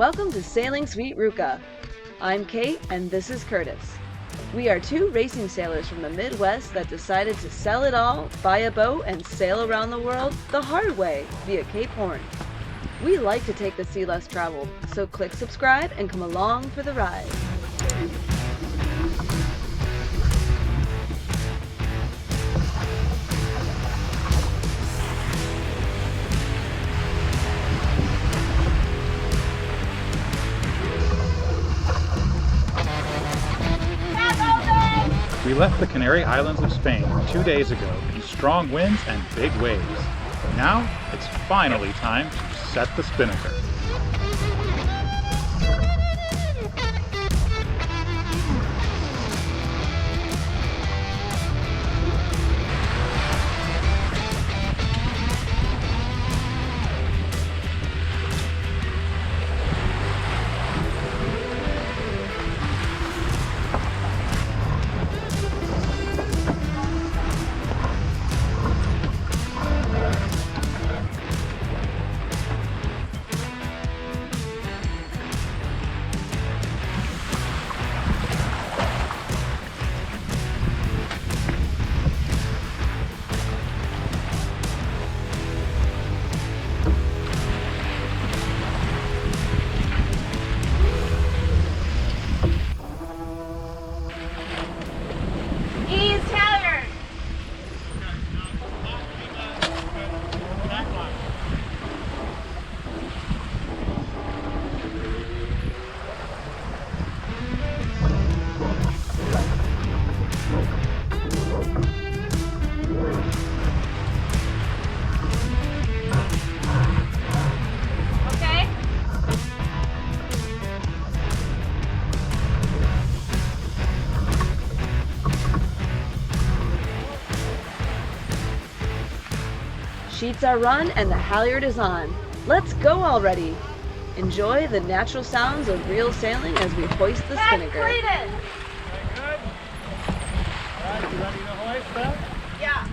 Welcome to Sailing Sweet Ruka. I'm Kate and this is Curtis. We are two racing sailors from the Midwest that decided to sell it all, buy a boat, and sail around the world the hard way via Cape Horn. We like to take the sea less traveled, so click subscribe and come along for the ride. We left the Canary Islands of Spain 2 days ago in strong winds and big waves. Now it's finally time to set the spinnaker. Sheets are run and the halyard is on. Let's go already! Enjoy the natural sounds of real sailing as we hoist the spinnaker. Very good. All right, you ready to hoist up? Yeah.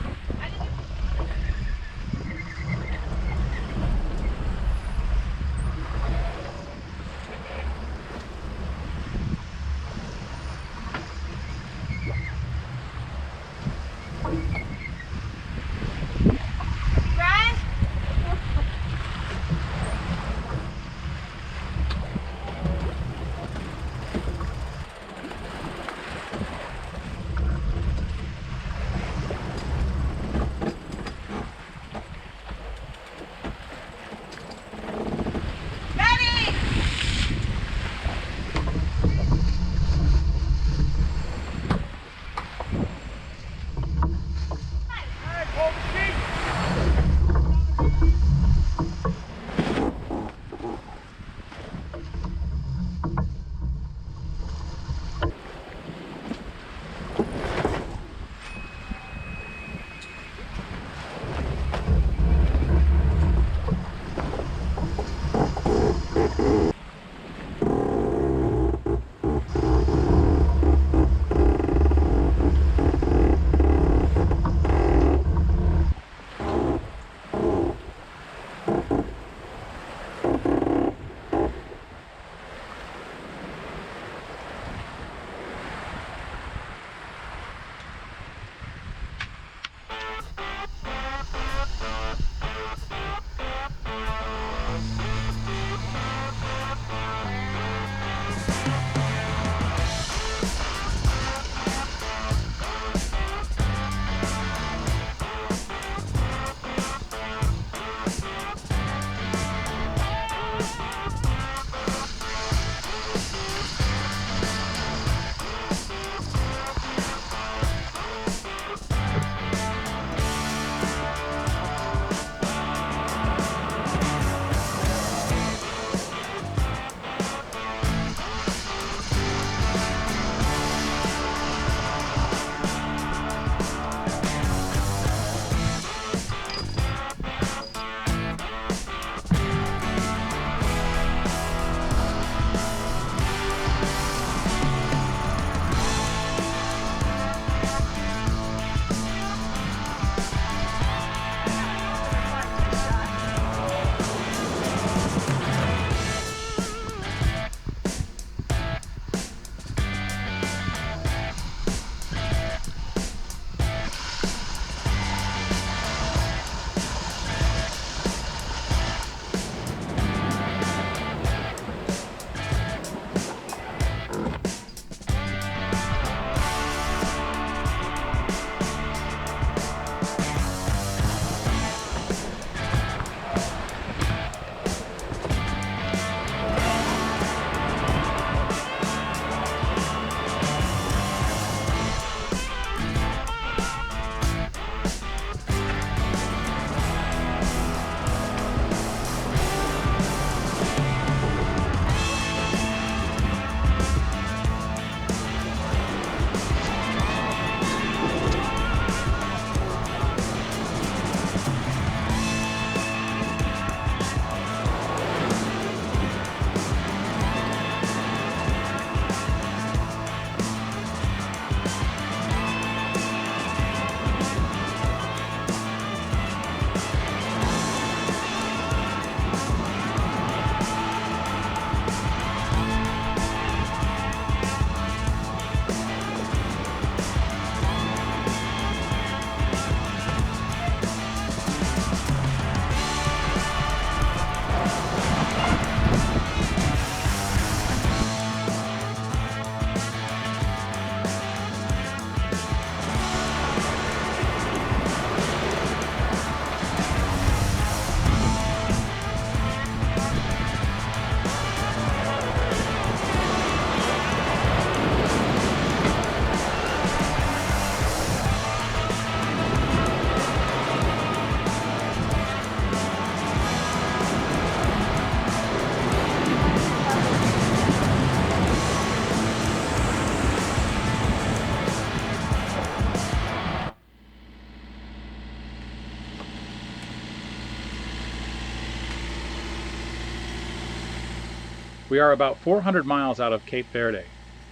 We are about 400 miles out of Cape Verde.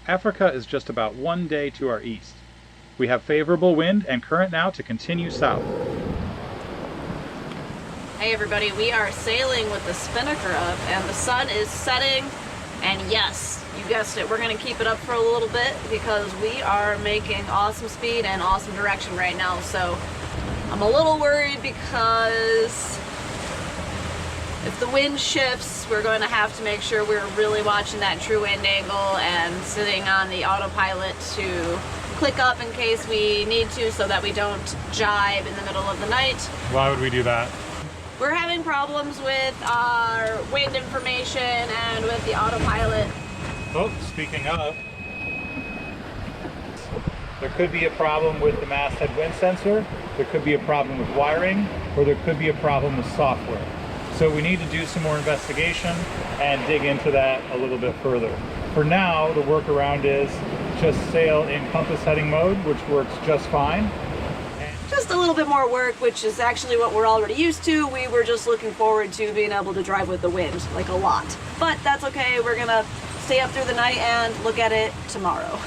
Africa is just about 1 day to our east. We have favorable wind and current now to continue south. Hey everybody, we are sailing with the spinnaker up and the sun is setting, and yes, you guessed it, we're going to keep it up for a little bit because we are making awesome speed and awesome direction right now. So I'm a little worried because if the wind shifts, we're going to have to make sure we're really watching that true wind angle and sitting on the autopilot to click up in case we need to so that we don't jibe in the middle of the night. Why would we do that? We're having problems with our wind information and with the autopilot. Oh, speaking of, there could be a problem with the masthead wind sensor, there could be a problem with wiring, or there could be a problem with software. So we need to do some more investigation and dig into that a little bit further. For now, the workaround is just sail in compass heading mode, which works just fine. Just a little bit more work, which is actually what we're already used to. We were just looking forward to being able to drive with the wind, like a lot. But that's okay, we're gonna stay up through the night and look at it tomorrow.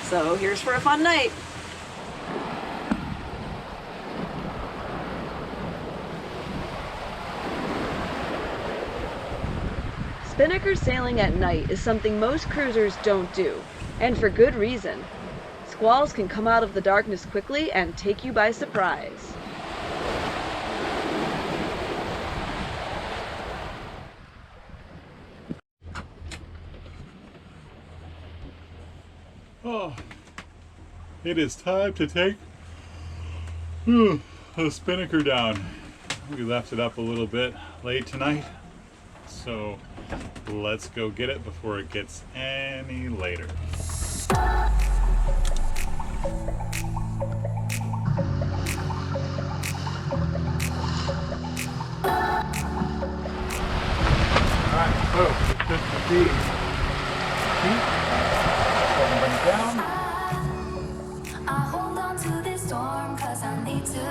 So here's for a fun night. Spinnaker sailing at night is something most cruisers don't do, and for good reason. Squalls can come out of the darkness quickly and take you by surprise. Oh, it is time to take the spinnaker down. We left it up a little bit late tonight, so let's go get it before it gets any later. Alright, so this is the seat. Bring it down. I hold on to this storm 'cause I need to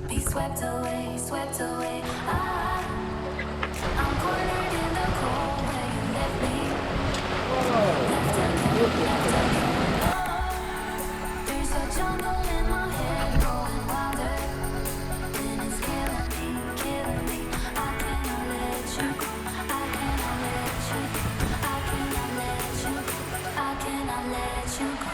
be swept away, swept away. I'm cornered in the cold where you left me. Left again. There's a jungle in my head growing wilder, and it's killing me, killing me. I cannot let you go. I cannot let you go. I cannot let you go. I cannot let you go.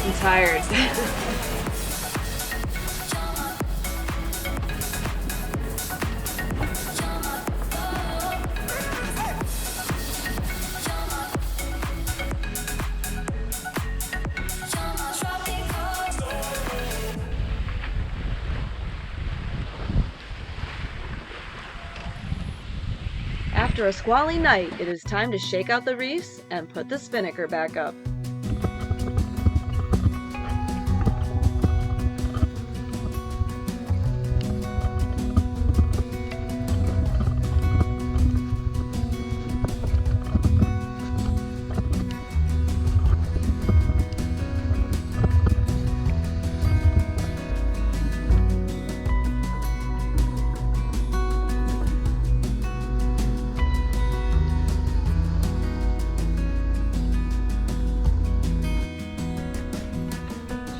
I'm tired. After a squally night, it is time to shake out the reefs and put the spinnaker back up.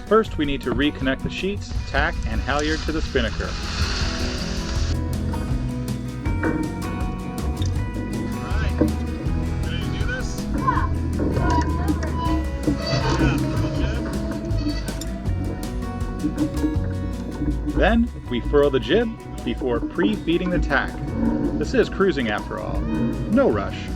First, we need to reconnect the sheets, tack, and halyard to the spinnaker. Alright, ready to do this? Then, we furl the jib before pre-feeding the tack. This is cruising after all. No rush.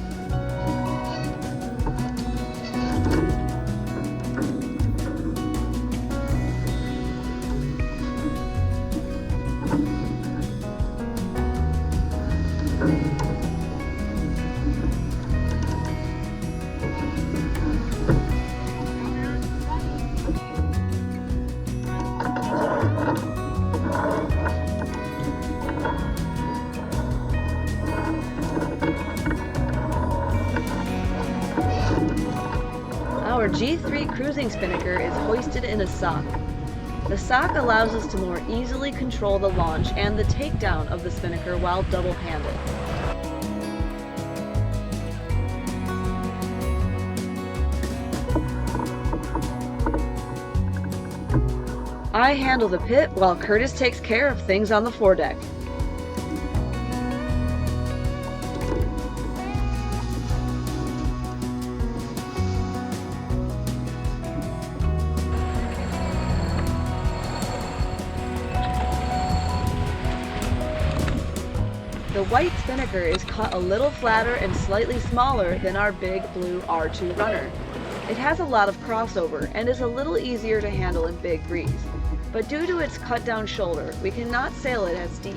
Our G3 cruising spinnaker is hoisted in a sock. The sock allows us to more easily control the launch and the takedown of the spinnaker while double-handed. I handle the pit while Curtis takes care of things on the foredeck. The white spinnaker is cut a little flatter and slightly smaller than our big blue R2 runner. It has a lot of crossover and is a little easier to handle in big breeze, but due to its cut down shoulder, we cannot sail it as deep.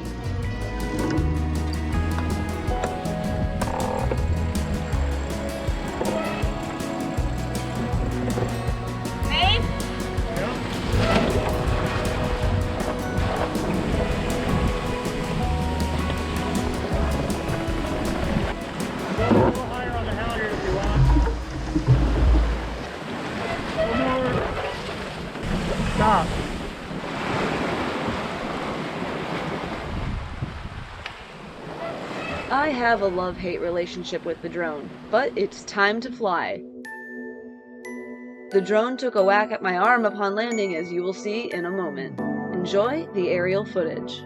Stop. I have a love-hate relationship with the drone, but it's time to fly. The drone took a whack at my arm upon landing, as you will see in a moment. Enjoy the aerial footage.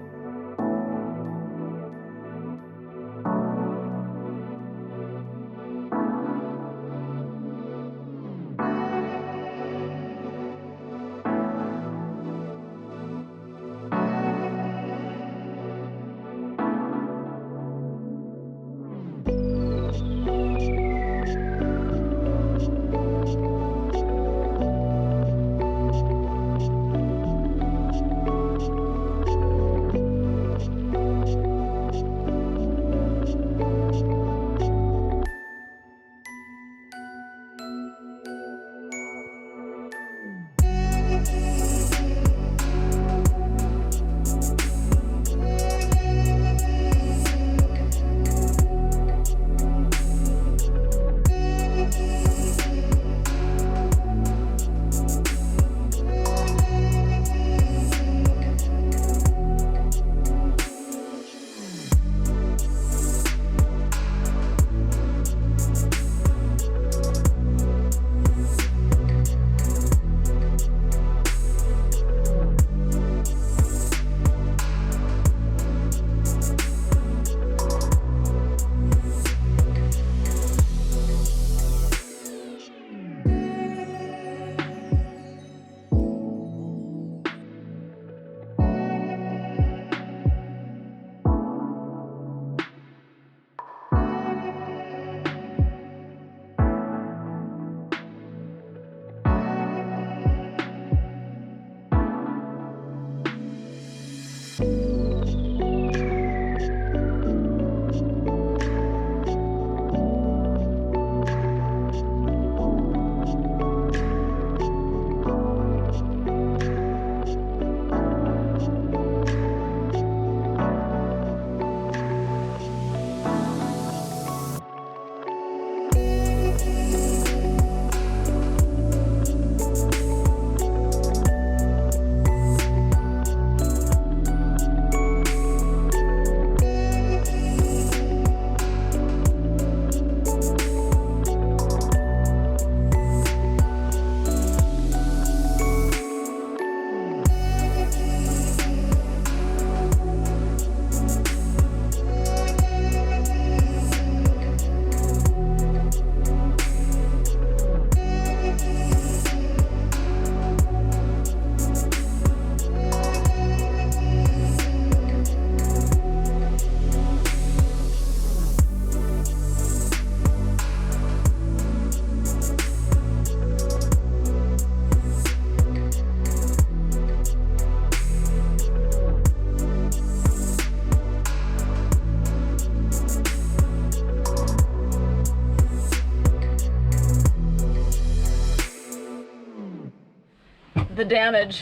the damage.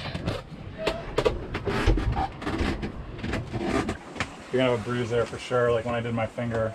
You're gonna have a bruise there for sure, like when I did my finger.